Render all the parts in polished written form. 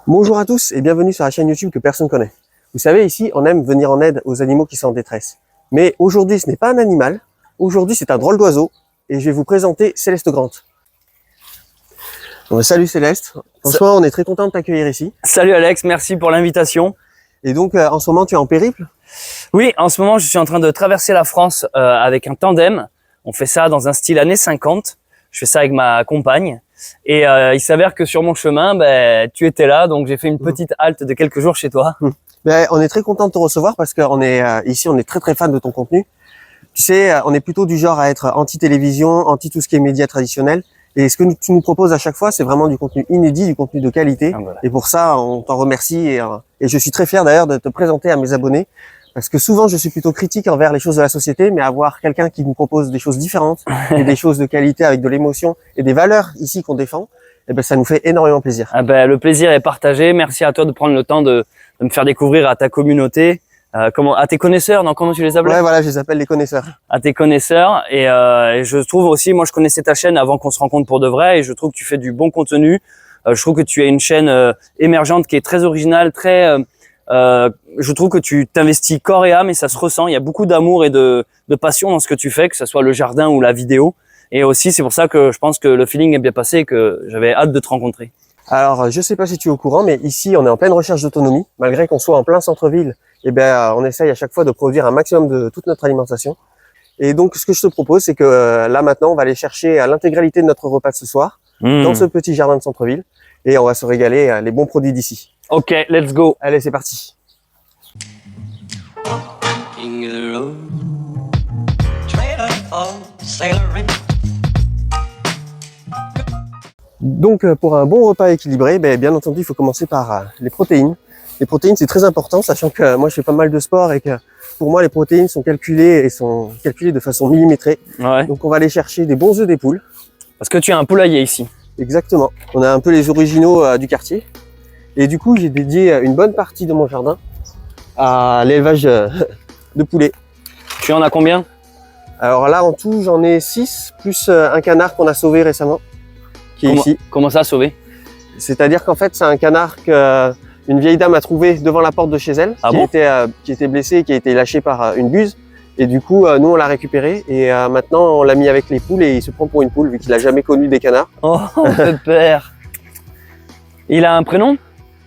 Bonjour à tous et bienvenue sur la chaîne YouTube que personne connaît. Vous savez, ici, on aime venir en aide aux animaux qui sont en détresse. Mais aujourd'hui, ce n'est pas un animal. Aujourd'hui, c'est un drôle d'oiseau et je vais vous présenter Céleste Grant. Donc, salut Céleste. Franchement, on est très content de t'accueillir ici. Salut Alex, merci pour l'invitation. Et donc, en ce moment, tu es en périple? Oui, en ce moment, je suis en train de traverser la France avec un tandem. On fait ça dans un style années 50. Je fais ça avec ma compagne. Et il s'avère que sur mon chemin, tu étais là, donc j'ai fait une petite halte de quelques jours chez toi. On est très content de te recevoir parce qu'on est ici, on est très fan de ton contenu. Tu sais, on est plutôt du genre à être anti-télévision, anti tout ce qui est médias traditionnels. Et ce que tu nous proposes à chaque fois, c'est vraiment du contenu inédit, du contenu de qualité. Ah, voilà. Et pour ça, on t'en remercie. Et je suis très fier d'ailleurs de te présenter à mes abonnés. Parce que souvent, je suis plutôt critique envers les choses de la société, mais avoir quelqu'un qui nous propose des choses différentes et des choses de qualité avec de l'émotion et des valeurs ici qu'on défend, eh ben, ça nous fait énormément plaisir. Ah le plaisir est partagé. Merci à toi de prendre le temps de me faire découvrir à ta communauté, à tes connaisseurs, non, comment tu les appelles? Ouais, voilà, je les appelle les connaisseurs. À tes connaisseurs. Et je trouve aussi, moi je connaissais ta chaîne avant qu'on se rencontre pour de vrai, et je trouve que tu fais du bon contenu. Je trouve que tu as une chaîne émergente qui est très originale, je trouve que tu t'investis corps et âme et ça se ressent. Il y a beaucoup d'amour et de passion dans ce que tu fais, que ce soit le jardin ou la vidéo. Et aussi, c'est pour ça que je pense que le feeling est bien passé et que j'avais hâte de te rencontrer. Alors, je sais pas si tu es au courant, mais ici, on est en pleine recherche d'autonomie. Malgré qu'on soit en plein centre-ville, eh ben, on essaye à chaque fois de produire un maximum de toute notre alimentation. Et donc, ce que je te propose, c'est que là, maintenant, on va aller chercher l'intégralité de notre repas de ce soir dans ce petit jardin de centre-ville. Et on va se régaler les bons produits d'ici. Ok, let's go. Allez, c'est parti. Donc, pour un bon repas équilibré, bien entendu, il faut commencer par les protéines. Les protéines, c'est très important, sachant que moi, je fais pas mal de sport et que pour moi, les protéines sont calculées de façon millimétrée. Ouais. Donc, on va aller chercher des bons œufs des poules. Parce que tu as un poulailler ici. Exactement. On a un peu les originaux du quartier. Et du coup, j'ai dédié une bonne partie de mon jardin à l'élevage de poulets. Tu en as combien? Alors là, en tout, j'en ai 6, plus un canard qu'on a sauvé récemment, qui est ici. Comment ça, sauvé? C'est-à-dire qu'en fait, c'est un canard qu'une vieille dame a trouvé devant la porte de chez elle, qui était blessé, qui a été lâché par une buse. Et du coup, nous, on l'a récupéré et maintenant, on l'a mis avec les poules et il se prend pour une poule, vu qu'il a jamais connu des canards. Oh, pépère. Il a un prénom?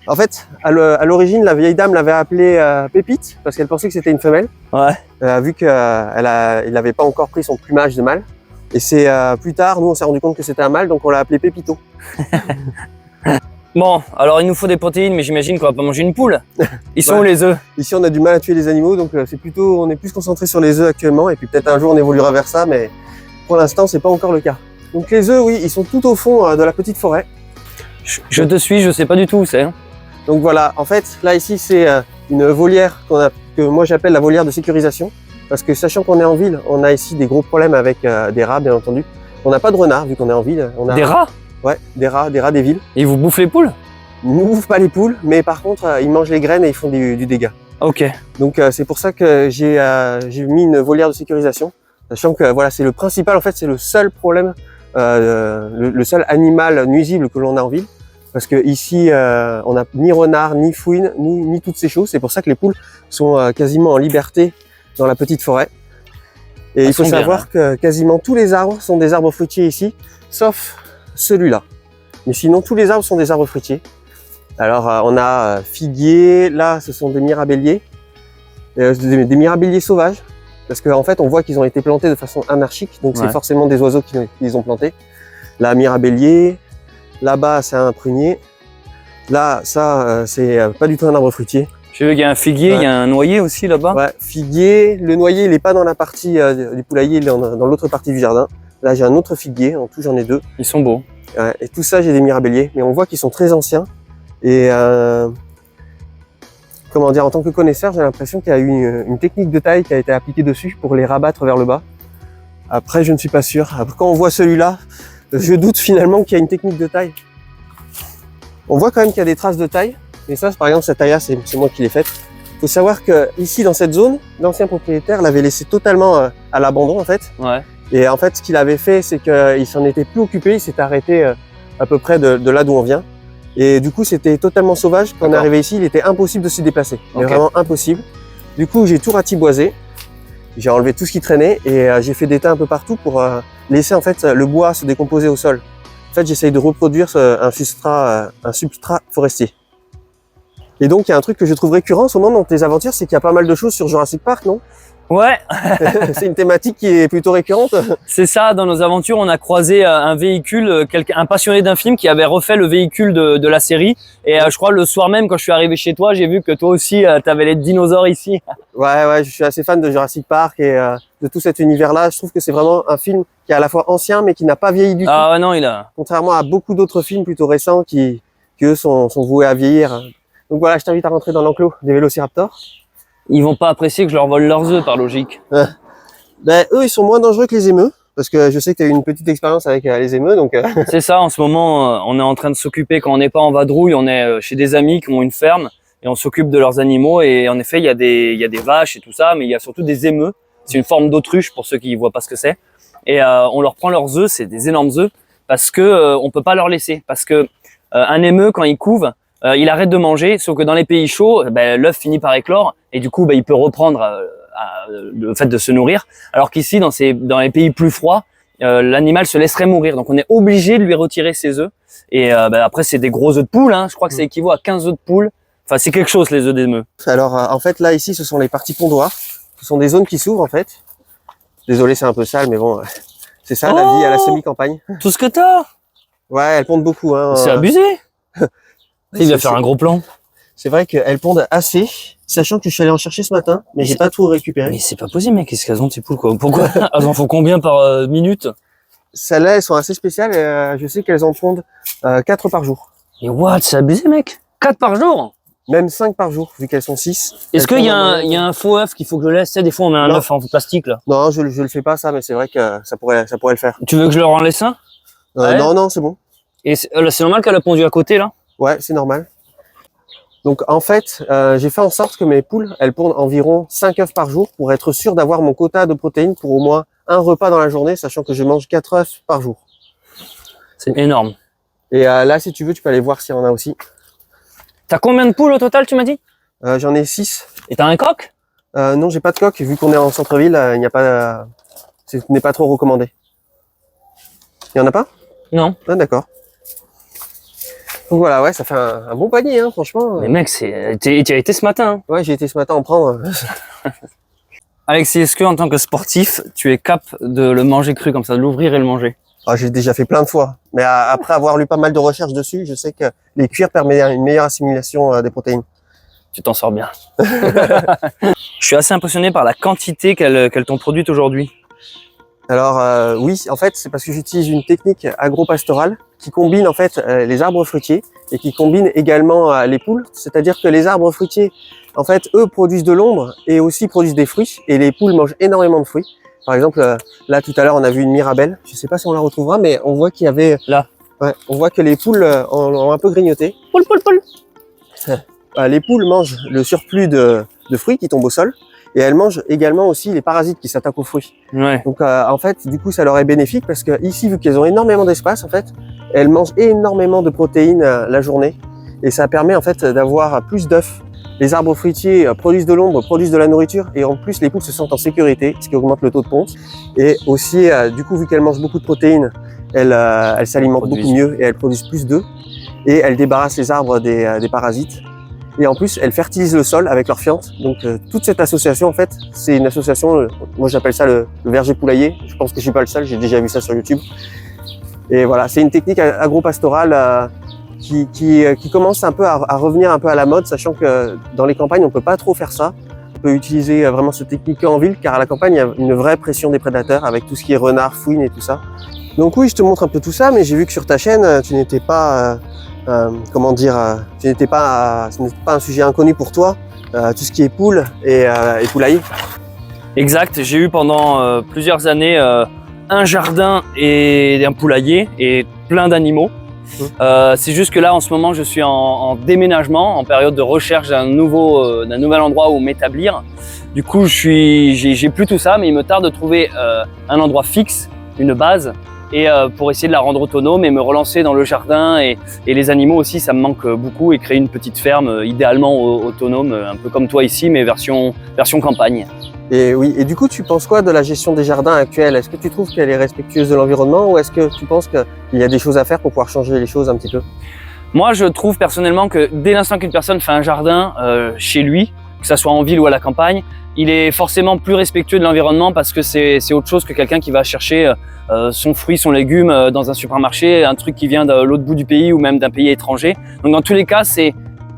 En fait, à l'origine, la vieille dame l'avait appelé Pépite parce qu'elle pensait que c'était une femelle. Ouais. Vu qu'il n'avait pas encore pris son plumage de mâle. Et c'est plus tard, nous, on s'est rendu compte que c'était un mâle, donc on l'a appelé Pépito. Bon, alors il nous faut des protéines, mais j'imagine qu'on va pas manger une poule. Ils sont où les œufs? Ici, on a du mal à tuer les animaux, donc on est plus concentré sur les œufs actuellement. Et puis peut-être un jour, on évoluera vers ça, mais pour l'instant, c'est pas encore le cas. Donc les œufs, oui, ils sont tout au fond de la petite forêt. Je te suis, je sais pas du tout où c'est. Donc voilà, en fait, là ici, c'est une volière que moi j'appelle la volière de sécurisation. Parce que sachant qu'on est en ville, on a ici des gros problèmes avec des rats, bien entendu. On n'a pas de renards, vu qu'on est en ville. On a... Des rats? Ouais, des rats des villes. Et ils vous bouffent les poules? Ils ne bouffent pas les poules, mais par contre, ils mangent les graines et ils font du dégât. Ok. Donc c'est pour ça que j'ai mis une volière de sécurisation. Sachant que voilà, c'est le principal, en fait, c'est le seul problème, le seul animal nuisible que l'on a en ville. Parce que ici, on n'a ni renard, ni fouine, ni toutes ces choses. C'est pour ça que les poules sont quasiment en liberté dans la petite forêt. Et il faut savoir que quasiment tous les arbres sont des arbres fruitiers ici, sauf celui-là. Mais sinon, tous les arbres sont des arbres fruitiers. Alors, on a figuiers, là, ce sont des mirabelliers, des mirabelliers sauvages. Parce qu'en fait, on voit qu'ils ont été plantés de façon anarchique, donc c'est forcément des oiseaux qui les ont plantés. Là, mirabellier. Là-bas, c'est un prunier. Là, ça, c'est pas du tout un arbre fruitier. J'ai vu qu'il y a un figuier, il y a un noyer aussi là-bas. Ouais, figuier. Le noyer, il est pas dans la partie du poulailler, il est dans l'autre partie du jardin. Là, j'ai un autre figuier. En tout, j'en ai 2. Ils sont beaux. Ouais, et tout ça, j'ai des mirabelliers. Mais on voit qu'ils sont très anciens. Et comment dire, en tant que connaisseur, j'ai l'impression qu'il y a eu une technique de taille qui a été appliquée dessus pour les rabattre vers le bas. Après, je ne suis pas sûr. Après, quand on voit celui-là, je doute finalement qu'il y a une technique de taille. On voit quand même qu'il y a des traces de taille. Et ça, par exemple, cette taille-là, c'est moi qui l'ai faite. Il faut savoir que ici, dans cette zone, l'ancien propriétaire l'avait laissé totalement à l'abandon, en fait. Ouais. Et en fait, ce qu'il avait fait, c'est qu'il s'en était plus occupé. Il s'est arrêté à peu près de là d'où on vient. Et du coup, c'était totalement sauvage. Quand on est D'accord. arrivé ici, il était impossible de s'y déplacer. Mais Ok. vraiment impossible. Du coup, j'ai tout ratiboisé. J'ai enlevé tout ce qui traînait et j'ai fait des tas un peu partout pour laisser en fait le bois se décomposer au sol. En fait, j'essaye de reproduire un substrat forestier. Et donc, il y a un truc que je trouve récurrent en ce moment dans tes aventures, c'est qu'il y a pas mal de choses sur Jurassic Park, non? Ouais, C'est une thématique qui est plutôt récurrente. c'est ça. Dans nos aventures, on a croisé un véhicule, un passionné d'un film qui avait refait le véhicule de la série. Et je crois le soir même, quand je suis arrivé chez toi, j'ai vu que toi aussi, tu avais les dinosaures ici. Ouais, je suis assez fan de Jurassic Park et de tout cet univers-là. Je trouve que c'est vraiment un film qui est à la fois ancien, mais qui n'a pas vieilli du tout. Ah ouais, non, il a. Contrairement à beaucoup d'autres films plutôt récents qui eux sont voués à vieillir. Donc voilà, je t'invite à rentrer dans l'enclos des vélociraptors. Ils vont pas apprécier que je leur vole leurs œufs, par logique. Ben, eux, ils sont moins dangereux que les émeus, parce que je sais que tu as eu une petite expérience avec les émeus, donc C'est ça, en ce moment, on est en train de s'occuper, quand on n'est pas en vadrouille, on est chez des amis qui ont une ferme et on s'occupe de leurs animaux. Et en effet, il y a des vaches et tout ça, mais il y a surtout des émeus. C'est une forme d'autruche pour ceux qui voient pas ce que c'est. Et on leur prend leurs œufs, c'est des énormes œufs, parce que on peut pas leur laisser. Parce que un émeu, quand il couve, il arrête de manger, sauf que dans les pays chauds, l'œuf finit par éclore et du coup, il peut reprendre le fait de se nourrir. Alors qu'ici, dans les pays plus froids, l'animal se laisserait mourir. Donc on est obligé de lui retirer ses œufs. Et après, c'est des gros œufs de poule. Hein. Je crois que ça équivaut à 15 œufs de poule. Enfin, c'est quelque chose, les œufs d'émeu. alors en fait là ici ce sont les parties pondoirs. Ce sont des zones qui s'ouvrent en fait. Désolé, c'est un peu sale, mais bon, c'est ça la vie à la semi-campagne. Tout ce que t'as. Ouais, elles pondent beaucoup. Hein. C'est abusé. Il va faire un gros plan. C'est vrai qu'elles pondent assez, sachant que je suis allé en chercher ce matin, mais j'ai pas tout récupéré. Mais c'est pas possible, mec. Qu'est-ce qu'elles ont, ces poules, quoi? Pourquoi? Elles en font combien par minute? Celles-là, elles sont assez spéciales. Et, je sais qu'elles en pondent 4 par jour. Et what? C'est abusé, mec. 4 par jour? Même 5 par jour, vu qu'elles sont 6. Est-ce qu'il y a un faux œuf qu'il faut que je laisse? Tu sais, des fois, on met un Non. œuf en plastique, là. Non, je le fais pas ça, mais c'est vrai que ça pourrait le faire. Tu veux que je leur en laisse un? Ouais. Non, c'est bon. Et c'est normal qu'elle a pondu à côté, là? Ouais, c'est normal. Donc en fait, j'ai fait en sorte que mes poules, elles pondent environ 5 œufs par jour pour être sûr d'avoir mon quota de protéines pour au moins un repas dans la journée, sachant que je mange 4 œufs par jour. C'est énorme. Et là, si tu veux, tu peux aller voir s'il y en a aussi. T'as combien de poules au total, tu m'as dit? J'en ai 6. Et t'as un coq? Non, j'ai pas de coq. Vu qu'on est en centre-ville, il n'y a pas, ce n'est pas trop recommandé. Il y en a pas? Non. Ah, d'accord. Donc voilà, ouais, ça fait un bon panier, hein, franchement. Mais mec, tu as été ce matin. Hein. Ouais, j'ai été ce matin en prendre. Alexis, est-ce que en tant que sportif, tu es cap de le manger cru comme ça, de l'ouvrir et le manger? Ah, j'ai déjà fait plein de fois. Mais après avoir lu pas mal de recherches dessus, je sais que les cuire permet une meilleure assimilation des protéines. Tu t'en sors bien. Je suis assez impressionné par la quantité qu'elles t'ont produite aujourd'hui. Alors oui, en fait, c'est parce que j'utilise une technique agro-pastorale qui combine en fait les arbres fruitiers et qui combine également les poules. C'est-à-dire que les arbres fruitiers, en fait, eux produisent de l'ombre et aussi produisent des fruits. Et les poules mangent énormément de fruits. Par exemple, là tout à l'heure, on a vu une mirabelle. Je sais pas si on la retrouvera, mais on voit qu'il y avait là. Ouais, on voit que les poules ont un peu grignoté. Poule. Les poules mangent le surplus de fruits qui tombent au sol. Et elles mangent également aussi les parasites qui s'attaquent aux fruits. Ouais. Donc en fait, du coup, ça leur est bénéfique parce que ici, vu qu'elles ont énormément d'espace, en fait, elles mangent énormément de protéines la journée. Et ça permet en fait d'avoir plus d'œufs. Les arbres fruitiers produisent de l'ombre, produisent de la nourriture et en plus, les poules se sentent en sécurité, ce qui augmente le taux de ponte. Et aussi, du coup, vu qu'elles mangent beaucoup de protéines, elles s'alimentent beaucoup mieux et elles produisent plus d'œufs. Et elles débarrassent les arbres des parasites. Et en plus, elles fertilisent le sol avec leurs fientes. Donc toute cette association, en fait, c'est une association, moi j'appelle ça le verger poulailler. Je pense que je suis pas le seul, j'ai déjà vu ça sur YouTube. Et voilà, c'est une technique agro-pastorale qui commence un peu à revenir un peu à la mode, sachant que dans les campagnes, on peut pas trop faire ça. On peut utiliser vraiment cette technique en ville, car à la campagne, il y a une vraie pression des prédateurs avec tout ce qui est renard, fouine et tout ça. Donc oui, je te montre un peu tout ça, mais j'ai vu que sur ta chaîne, tu n'étais pas... ce n'était pas un sujet inconnu pour toi, tout ce qui est poule et poulailler. Exact, j'ai eu pendant plusieurs années un jardin et un poulailler et plein d'animaux. C'est juste que là en ce moment je suis en déménagement, en période de recherche d'un nouvel endroit où m'établir. Du coup j'ai plus tout ça, mais il me tarde de trouver un endroit fixe, une base et pour essayer de la rendre autonome et me relancer dans le jardin et les animaux aussi, ça me manque beaucoup, et créer une petite ferme idéalement autonome, un peu comme toi ici, mais version campagne. Et oui, et du coup, tu penses quoi de la gestion des jardins actuelle? Est-ce que tu trouves qu'elle est respectueuse de l'environnement, ou est-ce que tu penses qu'il y a des choses à faire pour pouvoir changer les choses un petit peu? Moi, je trouve personnellement que dès l'instant qu'une personne fait un jardin chez lui, que ça soit en ville ou à la campagne, il est forcément plus respectueux de l'environnement, parce que c'est autre chose que quelqu'un qui va chercher son fruit, son légume dans un supermarché, un truc qui vient de l'autre bout du pays ou même d'un pays étranger. Donc dans tous les cas, c'est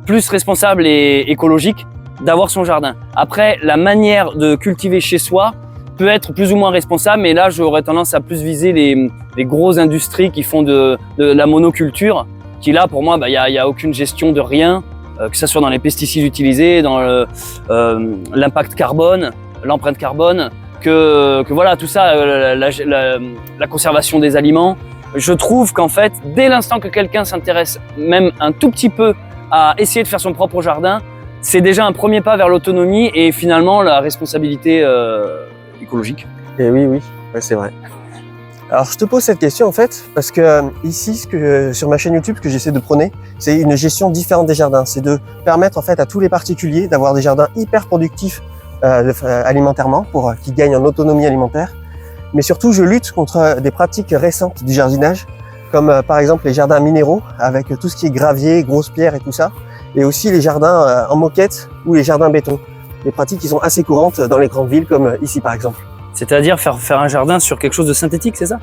plus responsable et écologique d'avoir son jardin. Après, la manière de cultiver chez soi peut être plus ou moins responsable, mais là j'aurais tendance à plus viser les grosses industries qui font de la monoculture, qui là pour moi, y a aucune gestion de rien, que ce soit dans les pesticides utilisés, dans l'impact carbone, l'empreinte carbone, que voilà, tout ça, la conservation des aliments. Je trouve qu'en fait, dès l'instant que quelqu'un s'intéresse même un tout petit peu à essayer de faire son propre jardin, c'est déjà un premier pas vers l'autonomie et finalement la responsabilité écologique. Et oui, ouais, c'est vrai. Alors je te pose cette question en fait parce que ici, sur ma chaîne YouTube, ce que j'essaie de prôner, c'est une gestion différente des jardins. C'est de permettre en fait à tous les particuliers d'avoir des jardins hyper productifs alimentairement, pour qu'ils gagnent en autonomie alimentaire. Mais surtout, je lutte contre des pratiques récentes du jardinage, comme par exemple les jardins minéraux, avec tout ce qui est gravier, grosses pierres et tout ça. Et aussi les jardins en moquette ou les jardins béton. Des pratiques qui sont assez courantes dans les grandes villes, comme ici par exemple. C'est-à-dire faire un jardin sur quelque chose de synthétique, c'est ça?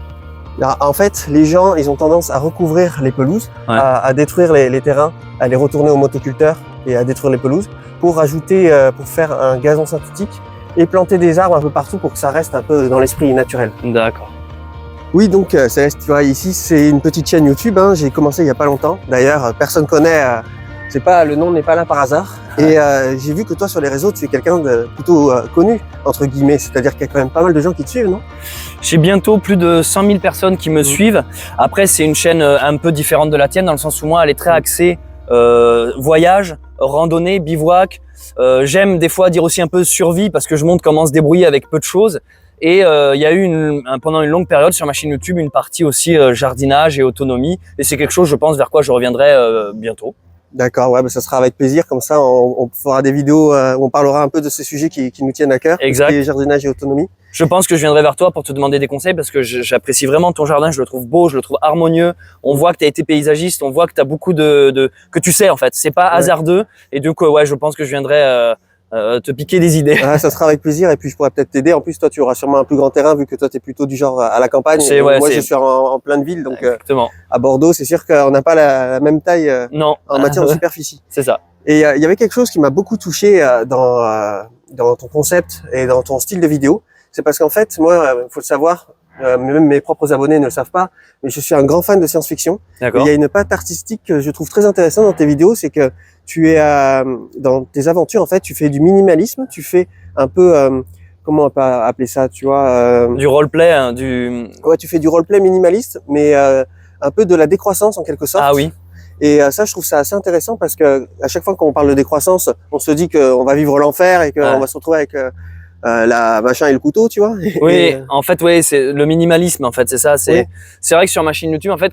Alors, en fait, les gens, ils ont tendance à recouvrir les pelouses, ouais. à détruire les terrains, à les retourner aux motoculteurs et à détruire les pelouses, pour ajouter, pour faire un gazon synthétique et planter des arbres un peu partout pour que ça reste un peu dans l'esprit naturel. D'accord. Oui, donc Céleste, tu vois, ici c'est une petite chaîne YouTube, hein, j'ai commencé il y a pas longtemps. D'ailleurs, personne connaît, le nom n'est pas là par hasard. Et j'ai vu que toi sur les réseaux, tu es quelqu'un de plutôt connu, entre guillemets, c'est-à-dire qu'il y a quand même pas mal de gens qui te suivent, non? J'ai bientôt plus de 100 000 personnes qui me suivent. Après, c'est une chaîne un peu différente de la tienne, dans le sens où moi, elle est très axée voyage, randonnée, bivouac. J'aime des fois dire aussi un peu survie, parce que je montre comment se débrouiller avec peu de choses. Et il y a eu pendant une longue période sur ma chaîne YouTube une partie aussi jardinage et autonomie. Et c'est quelque chose, je pense, vers quoi je reviendrai bientôt. D'accord, ouais, ça sera avec plaisir. Comme ça, on fera des vidéos où on parlera un peu de ces sujets qui nous tiennent à cœur. Exact. Les jardinage et autonomie. Je pense que je viendrai vers toi pour te demander des conseils, parce que j'apprécie vraiment ton jardin. Je le trouve beau, je le trouve harmonieux. On voit que tu as été paysagiste, on voit que tu as beaucoup que tu sais en fait. C'est pas hasardeux. Et donc, ouais, je pense que je viendrai te piquer des idées. Ah, ça sera avec plaisir, et puis je pourrais peut-être t'aider. En plus, toi, tu auras sûrement un plus grand terrain, vu que toi, tu es plutôt du genre à la campagne. Moi, je suis en pleine ville, donc à Bordeaux, c'est sûr qu'on n'a pas la même taille en matière de superficie. C'est ça. Et il y avait quelque chose qui m'a beaucoup touché dans ton concept et dans ton style de vidéo. C'est parce qu'en fait, moi, faut le savoir, même mes propres abonnés ne le savent pas, mais je suis un grand fan de science-fiction. Il y a une patte artistique que je trouve très intéressante dans tes vidéos, c'est que tu es dans tes aventures, en fait, tu fais du minimalisme, tu fais un peu comment on peut appeler ça, tu vois du roleplay, hein, ouais, tu fais du roleplay minimaliste, mais un peu de la décroissance en quelque sorte. Ah oui. Et ça, je trouve ça assez intéressant, parce que à chaque fois qu'on parle de décroissance, on se dit qu'on va vivre l'enfer et qu'on va se retrouver avec la machin et le couteau, tu vois. Oui, en fait, ouais, c'est le minimalisme, en fait, c'est ça. C'est vrai que sur ma chaîne YouTube, en fait,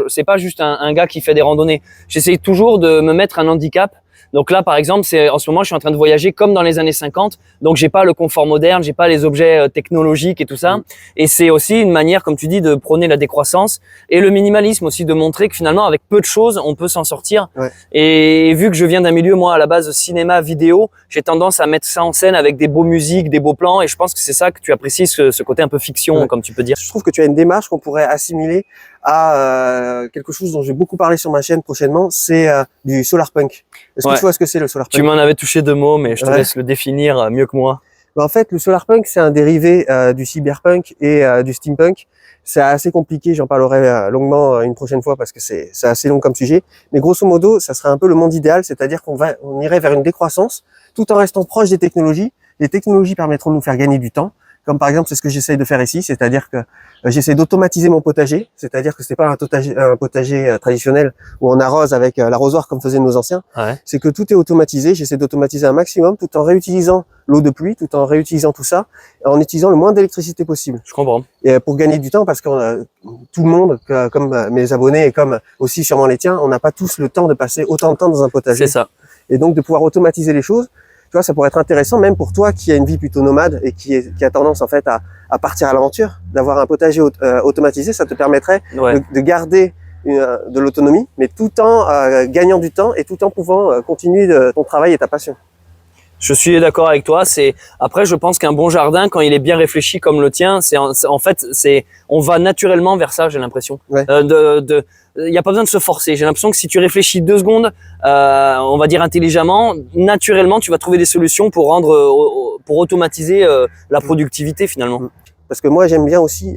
c'est pas juste un gars qui fait des randonnées. J'essaye toujours de me mettre un handicap. Donc là, par exemple, en ce moment, je suis en train de voyager comme dans les années 50. Donc, j'ai pas le confort moderne, j'ai pas les objets technologiques et tout ça. Et c'est aussi une manière, comme tu dis, de prôner la décroissance et le minimalisme aussi, de montrer que finalement, avec peu de choses, on peut s'en sortir. Ouais. Et vu que je viens d'un milieu, moi, à la base, cinéma, vidéo, j'ai tendance à mettre ça en scène avec des beaux musiques, des beaux plans. Et je pense que c'est ça que tu apprécies, ce côté un peu fiction, comme tu peux dire. Je trouve que tu as une démarche qu'on pourrait assimiler à quelque chose dont j'ai beaucoup parlé sur ma chaîne prochainement, c'est du solarpunk. Est-ce que tu vois ce que c'est le solarpunk? Tu m'en avais touché 2 mots, mais je te laisse le définir mieux que moi. En fait, le solarpunk, c'est un dérivé du cyberpunk et du steampunk. C'est assez compliqué, j'en parlerai longuement une prochaine fois, parce que c'est assez long comme sujet. Mais grosso modo, ça serait un peu le monde idéal, c'est-à-dire on irait vers une décroissance tout en restant proche des technologies. Les technologies permettront de nous faire gagner du temps. comme par exemple c'est ce que j'essaye de faire ici, c'est-à-dire que j'essaie d'automatiser mon potager, c'est-à-dire que c'est pas un potager traditionnel où on arrose avec l'arrosoir comme faisaient nos anciens. Ouais. C'est que tout est automatisé. J'essaie d'automatiser un maximum tout en réutilisant l'eau de pluie, tout en réutilisant tout ça, en utilisant le moins d'électricité possible. Je comprends. Et pour gagner du temps, parce que tout le monde, comme mes abonnés et comme aussi sûrement les tiens, on n'a pas tous le temps de passer autant de temps dans un potager. C'est ça. Et donc de pouvoir automatiser les choses, tu vois, ça pourrait être intéressant même pour toi qui a une vie plutôt nomade et qui a tendance en fait à partir à l'aventure, d'avoir un potager automatisé, ça te permettrait de garder de l'autonomie, mais tout en gagnant du temps et tout en pouvant continuer ton travail et ta passion. Je suis d'accord avec toi. Après, je pense qu'un bon jardin, quand il est bien réfléchi comme le tien, on va naturellement vers ça. J'ai l'impression. Ouais. Il n'y a pas besoin de se forcer. J'ai l'impression que si tu réfléchis 2 secondes, on va dire intelligemment, naturellement, tu vas trouver des solutions pour automatiser la productivité finalement. Parce que moi, j'aime bien aussi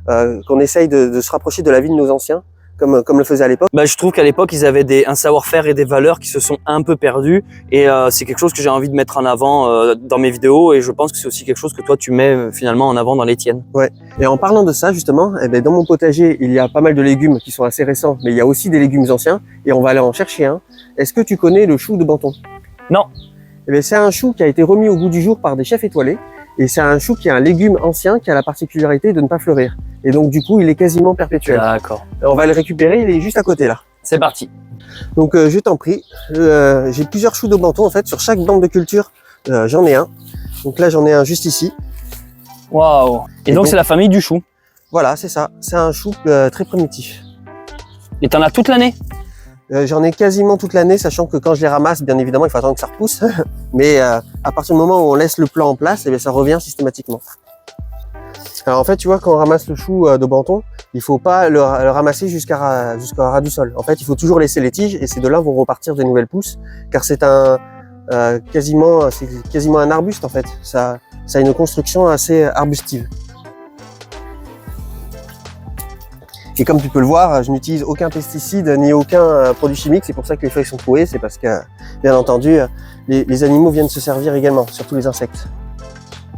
qu'on essaye de se rapprocher de la vie de nos anciens, comme le faisait à l'époque. Je trouve qu'à l'époque, ils avaient un savoir-faire et des valeurs qui se sont un peu perdus. Et c'est quelque chose que j'ai envie de mettre en avant dans mes vidéos. Et je pense que c'est aussi quelque chose que toi, tu mets finalement en avant dans les tiennes. Ouais. Et en parlant de ça, justement, dans mon potager, il y a pas mal de légumes qui sont assez récents, mais il y a aussi des légumes anciens. Et on va aller en chercher un. Est-ce que tu connais le chou de Banton? Non. C'est un chou qui a été remis au goût du jour par des chefs étoilés. Et c'est un chou qui est un légume ancien qui a la particularité de ne pas fleurir. Et donc, du coup, il est quasiment perpétuel. D'accord. On va le récupérer, il est juste à côté, là. C'est parti. Donc, je t'en prie. J'ai plusieurs choux de Banton, en fait. Sur chaque bande de culture, j'en ai un. Donc là, j'en ai un juste ici. Waouh. Et donc, c'est la famille du chou. Voilà, c'est ça. C'est un chou très primitif. Et t'en as toute l'année? J'en ai quasiment toute l'année, sachant que quand je les ramasse, bien évidemment, il faut attendre que ça repousse. Mais à partir du moment où on laisse le plant en place, ça revient systématiquement. Alors en fait, tu vois, quand on ramasse le chou de Banton, il faut pas le ramasser jusqu'au ras du sol. En fait, il faut toujours laisser les tiges et c'est de là vont repartir des nouvelles pousses, car c'est quasiment un arbuste en fait. Ça a une construction assez arbustive. Et comme tu peux le voir, je n'utilise aucun pesticide ni aucun produit chimique. C'est pour ça que les feuilles sont trouées. C'est parce que, bien entendu, les animaux viennent se servir également, surtout les insectes.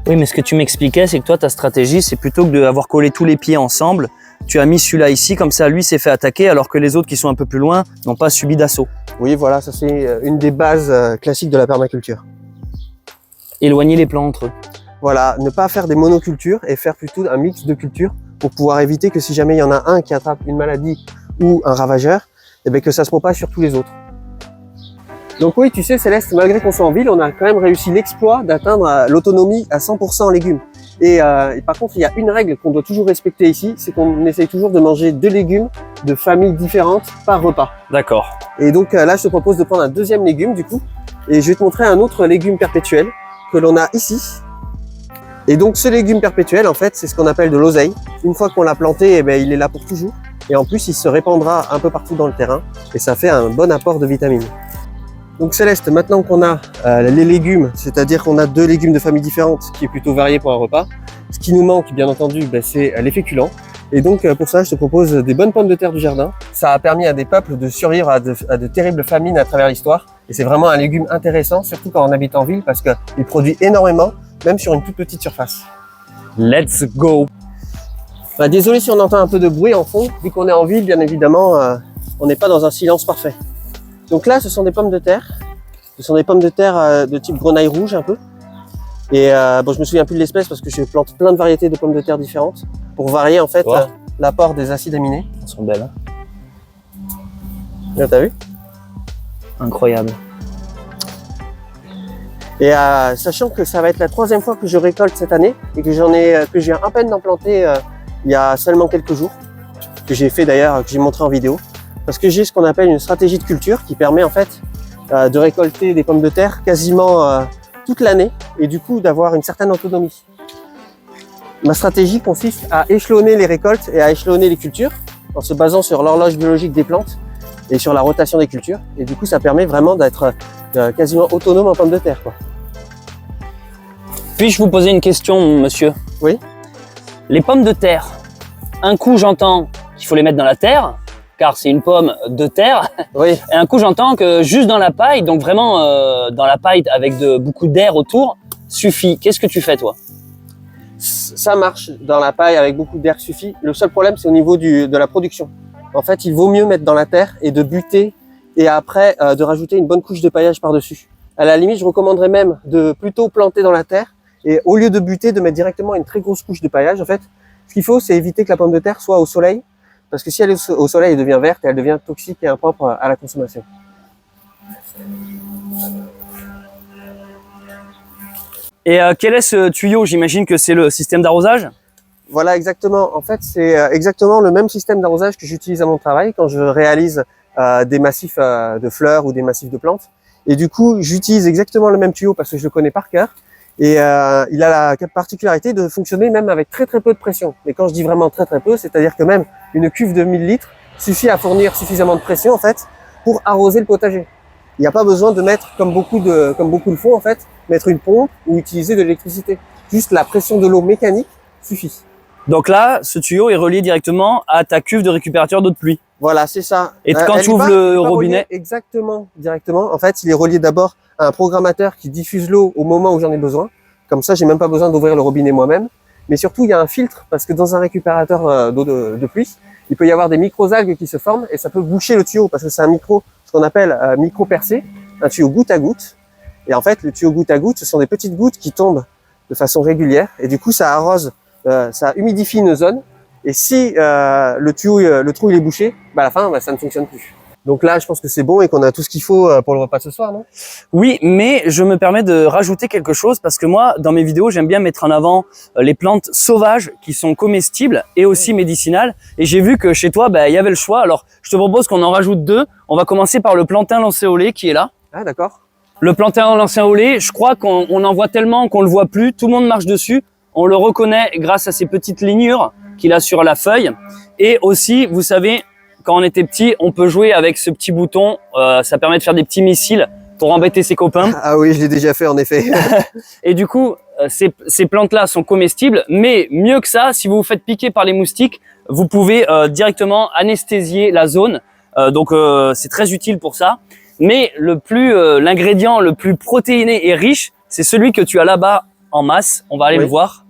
Oui, mais ce que tu m'expliquais, c'est que toi, ta stratégie, c'est plutôt que d'avoir collé tous les pieds ensemble, tu as mis celui-là ici, comme ça, lui s'est fait attaquer, alors que les autres qui sont un peu plus loin n'ont pas subi d'assaut. Oui, voilà, ça c'est une des bases classiques de la permaculture. Éloigner les plants entre eux. Voilà, ne pas faire des monocultures et faire plutôt un mix de cultures pour pouvoir éviter que si jamais il y en a un qui attrape une maladie ou un ravageur, que ça se propage sur tous les autres. Donc oui, tu sais Céleste, malgré qu'on soit en ville, on a quand même réussi l'exploit d'atteindre l'autonomie à 100% en légumes. Et par contre, il y a une règle qu'on doit toujours respecter ici, c'est qu'on essaye toujours de manger 2 légumes de familles différentes par repas. D'accord. Et donc là, je te propose de prendre un deuxième légume du coup, et je vais te montrer un autre légume perpétuel que l'on a ici. Et donc ce légume perpétuel, en fait, c'est ce qu'on appelle de l'oseille. Une fois qu'on l'a planté, il est là pour toujours. Et en plus, il se répandra un peu partout dans le terrain, et ça fait un bon apport de vitamines. Donc Céleste, maintenant qu'on a les légumes, c'est-à-dire qu'on a 2 légumes de familles différentes, ce qui est plutôt varié pour un repas, ce qui nous manque bien entendu, c'est les féculents. Et donc pour ça, je te propose des bonnes pommes de terre du jardin. Ça a permis à des peuples de survivre à de terribles famines à travers l'histoire. Et c'est vraiment un légume intéressant, surtout quand on habite en ville, parce qu'il produit énormément, même sur une toute petite surface. Let's go. Désolé si on entend un peu de bruit en fond, vu qu'on est en ville, bien évidemment, on n'est pas dans un silence parfait. Donc là, ce sont des pommes de terre. Ce sont des pommes de terre de type grenaille rouge un peu. Et je me souviens plus de l'espèce parce que je plante plein de variétés de pommes de terre différentes pour varier en fait l'apport des acides aminés. Elles sont belles. Là, t'as vu? Incroyable. Et sachant que ça va être la 3e fois que je récolte cette année et que je viens à peine d'en planter il y a seulement quelques jours, que j'ai fait d'ailleurs, que j'ai montré en vidéo. Parce que j'ai ce qu'on appelle une stratégie de culture qui permet en fait de récolter des pommes de terre quasiment toute l'année et du coup d'avoir une certaine autonomie. Ma stratégie consiste à échelonner les récoltes et à échelonner les cultures en se basant sur l'horloge biologique des plantes et sur la rotation des cultures. Et du coup, ça permet vraiment d'être quasiment autonome en pommes de terre, quoi. Puis-je vous poser une question, monsieur? Oui. Les pommes de terre, un coup j'entends qu'il faut les mettre dans la terre, car c'est une pomme de terre. Oui. Et un coup, j'entends que juste dans la paille, donc vraiment dans la paille avec beaucoup d'air autour, suffit. Qu'est-ce que tu fais, toi? ça marche dans la paille avec beaucoup d'air suffit. Le seul problème, c'est au niveau de la production. En fait, il vaut mieux mettre dans la terre et de buter et après de rajouter une bonne couche de paillage par-dessus. À la limite, je recommanderais même de plutôt planter dans la terre et au lieu de buter, de mettre directement une très grosse couche de paillage. En fait, ce qu'il faut, c'est éviter que la pomme de terre soit au soleil parce que si elle est au soleil, elle devient verte et elle devient toxique et impropre à la consommation. Et quel est ce tuyau? J'imagine que c'est le système d'arrosage? Voilà, exactement. En fait, c'est exactement le même système d'arrosage que j'utilise à mon travail quand je réalise des massifs de fleurs ou des massifs de plantes. Et du coup, j'utilise exactement le même tuyau parce que je le connais par cœur. Et il a la particularité de fonctionner même avec très très peu de pression. Mais quand je dis vraiment très très peu, c'est-à-dire que même une cuve de 1000 litres suffit à fournir suffisamment de pression en fait pour arroser le potager. Il n'y a pas besoin de mettre, comme beaucoup le font en fait, mettre une pompe ou utiliser de l'électricité. Juste la pression de l'eau mécanique suffit. Donc là, ce tuyau est relié directement à ta cuve de récupérateur d'eau de pluie. Voilà, c'est ça. Et quand tu ouvres le robinet, exactement, directement. En fait, il est relié d'abord à un programmateur qui diffuse l'eau au moment où j'en ai besoin. Comme ça, j'ai même pas besoin d'ouvrir le robinet moi-même. Mais surtout, il y a un filtre parce que dans un récupérateur d'eau de pluie, il peut y avoir des micro-algues qui se forment et ça peut boucher le tuyau parce que c'est un ce qu'on appelle micro-percé, un tuyau goutte à goutte. Et en fait, le tuyau goutte à goutte, ce sont des petites gouttes qui tombent de façon régulière et du coup, ça arrose, ça humidifie une zone. Et si le trou il est bouché, à la fin, ça ne fonctionne plus. Donc là, je pense que c'est bon et qu'on a tout ce qu'il faut pour le repas de ce soir, non? Oui, mais je me permets de rajouter quelque chose parce que moi, dans mes vidéos, j'aime bien mettre en avant les plantes sauvages qui sont comestibles et aussi médicinales. Et j'ai vu que chez toi, il y avait le choix. Alors, je te propose qu'on en rajoute deux. On va commencer par le plantain lancéolé qui est là. Ah, d'accord. Le plantain lancéolé, je crois qu'on en voit tellement qu'on le voit plus. Tout le monde marche dessus. On le reconnaît grâce à ces petites lignures qu'il a sur la feuille. Et aussi, vous savez, quand on était petit, on peut jouer avec ce petit bouton. Ça permet de faire des petits missiles pour embêter ses copains. Ah oui, je l'ai déjà fait en effet. Et du coup, ces plantes-là sont comestibles. Mais mieux que ça, si vous vous faites piquer par les moustiques, vous pouvez directement anesthésier la zone. Donc c'est très utile pour ça. Mais l'ingrédient le plus protéiné et riche, c'est celui que tu as là-bas en masse. On va aller le voir.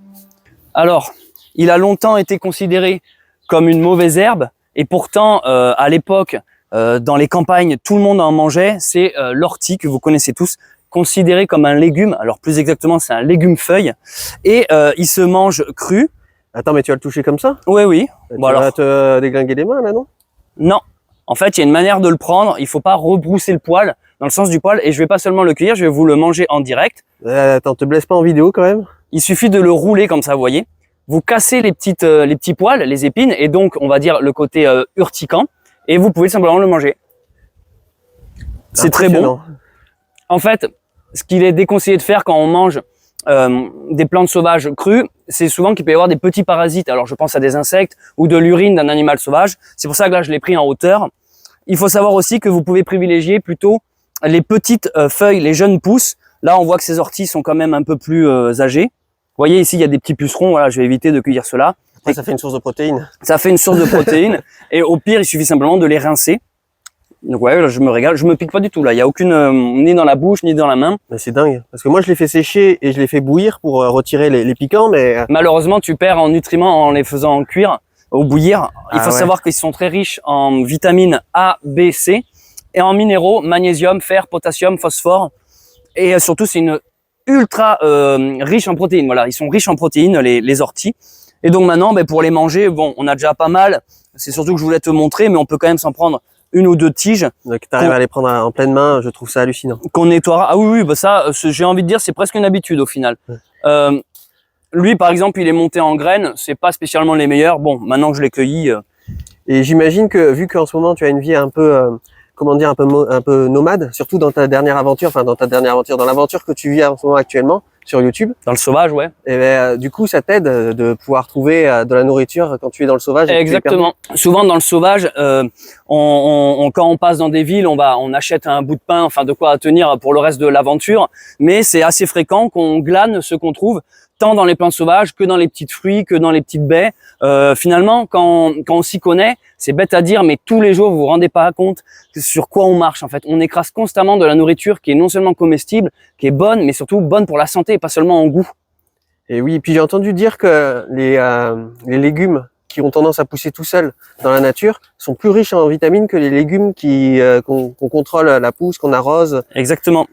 Alors, il a longtemps été considéré comme une mauvaise herbe. Et pourtant, à l'époque, dans les campagnes, tout le monde en mangeait. C'est l'ortie que vous connaissez tous, considéré comme un légume. Alors plus exactement, c'est un légume-feuille. Et il se mange cru. Attends, mais tu vas le toucher comme ça? Oui, oui. Tu vas te déglinguer les mains là, non? Non. En fait, il y a une manière de le prendre. Il faut pas rebrousser le poil dans le sens du poil. Et je vais pas seulement le cueillir, je vais vous le manger en direct. Attends, te blesse pas en vidéo quand même? Il suffit de le rouler comme ça, vous voyez. Vous cassez les petits poils, les épines, et donc on va dire le côté urticant, et vous pouvez simplement le manger. C'est très bon. En fait, ce qu'il est déconseillé de faire quand on mange des plantes sauvages crues, c'est souvent qu'il peut y avoir des petits parasites. Alors je pense à des insectes ou de l'urine d'un animal sauvage. C'est pour ça que là je l'ai pris en hauteur. Il faut savoir aussi que vous pouvez privilégier plutôt les petites feuilles, les jeunes pousses. Là on voit que ces orties sont quand même un peu plus âgées. Vous voyez ici, il y a des petits pucerons. Voilà, je vais éviter de cueillir cela. Après, ça fait une source de protéines. Ça fait une source de protéines. Et au pire, il suffit simplement de les rincer. Donc ouais, là, je me régale. Je me pique pas du tout là. Il y a aucune ni dans la bouche ni dans la main. Mais c'est dingue. Parce que moi, je l'ai fait sécher et je l'ai fait bouillir pour retirer les piquants, mais malheureusement, tu perds en nutriments en les faisant cuire ou bouillir. Il faut savoir qu'ils sont très riches en vitamines A, B, C et en minéraux, magnésium, fer, potassium, phosphore. Et surtout, c'est une ultra riche en protéines. Voilà, ils sont riches en protéines, les orties. Et donc maintenant, pour les manger, bon, on a déjà pas mal. C'est surtout que je voulais te montrer, mais on peut quand même s'en prendre une ou deux tiges. Donc tu arrives à les prendre en pleine main, je trouve ça hallucinant. Qu'on nettoiera. Ah oui, ça, j'ai envie de dire, c'est presque une habitude au final. Ouais. Lui, par exemple, il est monté en graines. C'est pas spécialement les meilleurs. Bon, maintenant que je l'ai cueilli. Et j'imagine que vu qu'en ce moment tu as une vie un peu comment dire, un peu nomade, surtout dans ta dernière aventure, dans l'aventure que tu vis en ce moment actuellement sur YouTube. Dans le sauvage, ouais. Et du coup, ça t'aide de pouvoir trouver de la nourriture quand tu es dans le sauvage. Exactement. Souvent dans le sauvage, quand on passe dans des villes, on achète un bout de pain, enfin de quoi tenir pour le reste de l'aventure. Mais c'est assez fréquent qu'on glane ce qu'on trouve, tant dans les plantes sauvages que dans les petits fruits, que dans les petites baies. Finalement, quand on s'y connaît, c'est bête à dire, mais tous les jours, vous vous rendez pas compte sur quoi on marche. En fait, on écrase constamment de la nourriture qui est non seulement comestible, qui est bonne, mais surtout bonne pour la santé, et pas seulement en goût. Et oui, puis j'ai entendu dire que les légumes qui ont tendance à pousser tout seuls dans la nature sont plus riches en vitamines que les légumes qu'on contrôle la pousse, qu'on arrose. Exactement.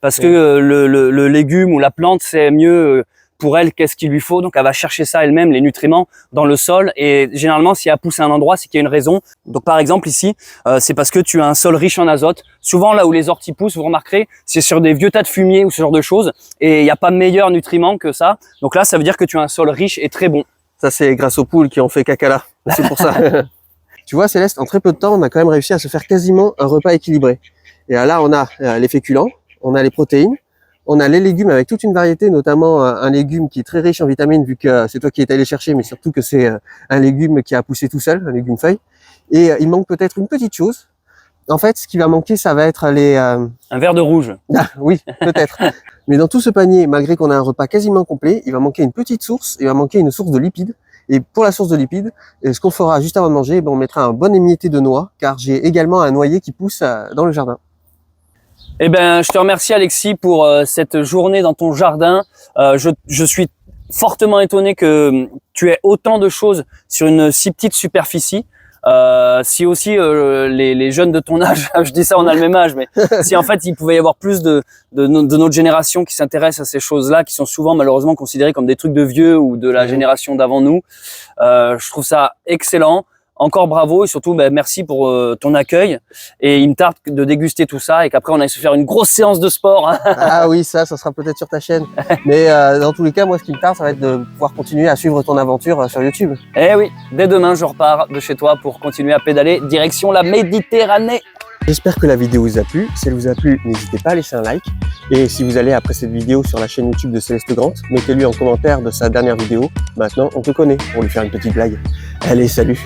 Parce que le légume ou la plante, c'est mieux pour elle qu'est-ce qu'il lui faut. Donc, elle va chercher ça elle-même, les nutriments, dans le sol. Et généralement, si elle pousse à un endroit, c'est qu'il y a une raison. Donc, par exemple, ici, c'est parce que tu as un sol riche en azote. Souvent, là où les orties poussent, vous remarquerez, c'est sur des vieux tas de fumier ou ce genre de choses. Et il n'y a pas meilleur nutriment que ça. Donc là, ça veut dire que tu as un sol riche et très bon. Ça, c'est grâce aux poules qui ont fait caca là. C'est pour ça. Tu vois, Céleste, en très peu de temps, on a quand même réussi à se faire quasiment un repas équilibré. Et là, on a les féculents, on a les protéines, on a les légumes avec toute une variété, notamment un légume qui est très riche en vitamines, vu que c'est toi qui es allé chercher, mais surtout que c'est un légume qui a poussé tout seul, un légume feuille. Et il manque peut-être une petite chose. En fait, ce qui va manquer, ça va être Un verre de rouge. Ah, oui, peut-être. Mais dans tout ce panier, malgré qu'on a un repas quasiment complet, il va manquer une petite source, il va manquer une source de lipides. Et pour la source de lipides, ce qu'on fera juste avant de manger, on mettra un bon émietté de noix, car j'ai également un noyer qui pousse dans le jardin. Eh ben, je te remercie Alexis pour cette journée dans ton jardin. Je suis fortement étonné que tu aies autant de choses sur une si petite superficie. Si aussi les jeunes de ton âge, je dis ça, on a le même âge, mais si en fait il pouvait y avoir plus de notre génération qui s'intéressent à ces choses-là, qui sont souvent malheureusement considérées comme des trucs de vieux ou de la génération d'avant nous, je trouve ça excellent. Encore bravo et surtout merci pour ton accueil, et il me tarde de déguster tout ça et qu'après on aille se faire une grosse séance de sport. Ah oui, ça sera peut-être sur ta chaîne. Mais dans tous les cas, moi ce qui me tarde, ça va être de pouvoir continuer à suivre ton aventure sur YouTube. Eh oui, dès demain je repars de chez toi pour continuer à pédaler direction la Méditerranée. J'espère que la vidéo vous a plu. Si elle vous a plu, n'hésitez pas à laisser un like. Et si vous allez après cette vidéo sur la chaîne YouTube de Céleste Grant, mettez-lui en commentaire de sa dernière vidéo. Maintenant, on te connaît, pour lui faire une petite blague. Allez, salut!